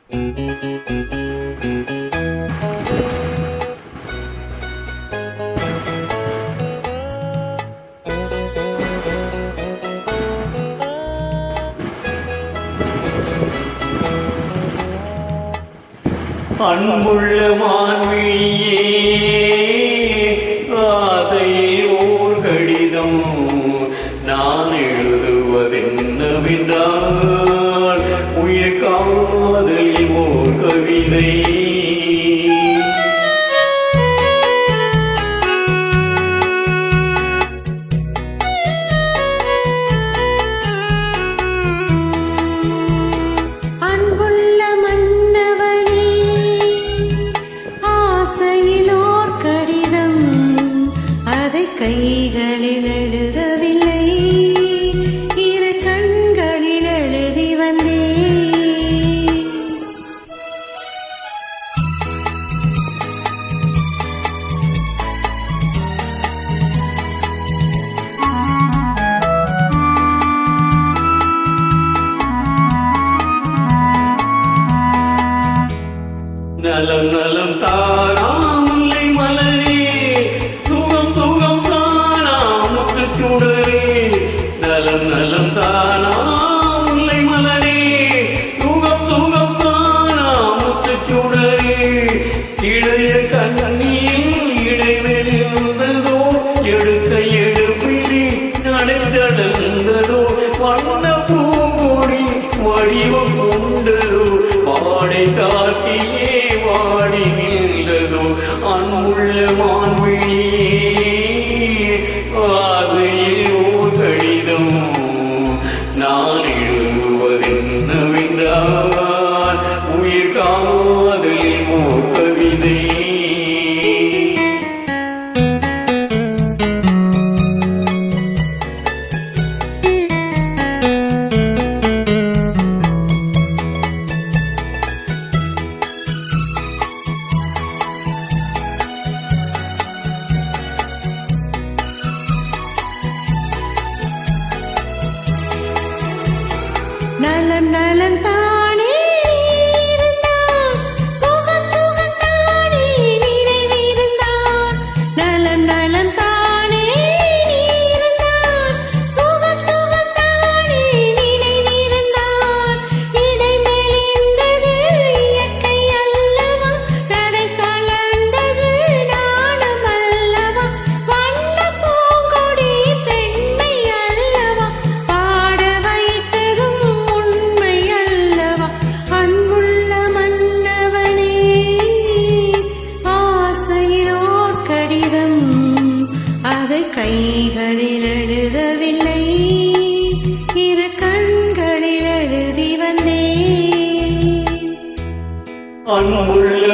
அன்புள்ள மான்விழியே ஆசையில் ஓர் கடிதம் நான் எழுதுவதென்னவென்றால் உயிர் காதலில் ஓர் கவிதை. கைகளில் எழுதவில்லை, இரு கண்களில் எழுதி வந்தேன். நலம் நலம் தாரா முல்லை மலரே சுகம் சுகம் சுடரே நலம் நலம் தானா முல்லை மலரே சுகம் சுகம் தானா முத்துச்சுடரே. இளைய கண்ணியில் இடைவெளிந்ததோ எடுத்த எடுப்பிலே நடைந்தடந்ததோ வண்ண பூங்கொடி வடிவம் கொண்டதோ பாடை காட்டியே வாடி நின்றதோ அன்புள்ள மான்விழியே நான் எழுதுவதென்னவென்றால் உயிர் காதலில் ஓர் கவிதை. நலம் நலம் தானே இருந்தான், சுகம் சுகம் தானே நினைவிருந்தான். நலம் நலம் தானே இருந்தான், சுகம் சுகம் தானே நினைவிருந்தான். இடைமெலிந்தது இயற்கை அல்லவா, நடை தளர்ந்தது நாணம் அல்லவா. வண்ண பூங்கொடி பெண்மை அல்லவா, பாட வைத்ததும் உண்மை அல்லவா. அன்புள்ள மன்னவனே ஆசையிலோர் கடிதம், அதை கைகளில் எழுதவில்லை, இரு கண்களில் எழுதி வந்தேன். அன்புள்ள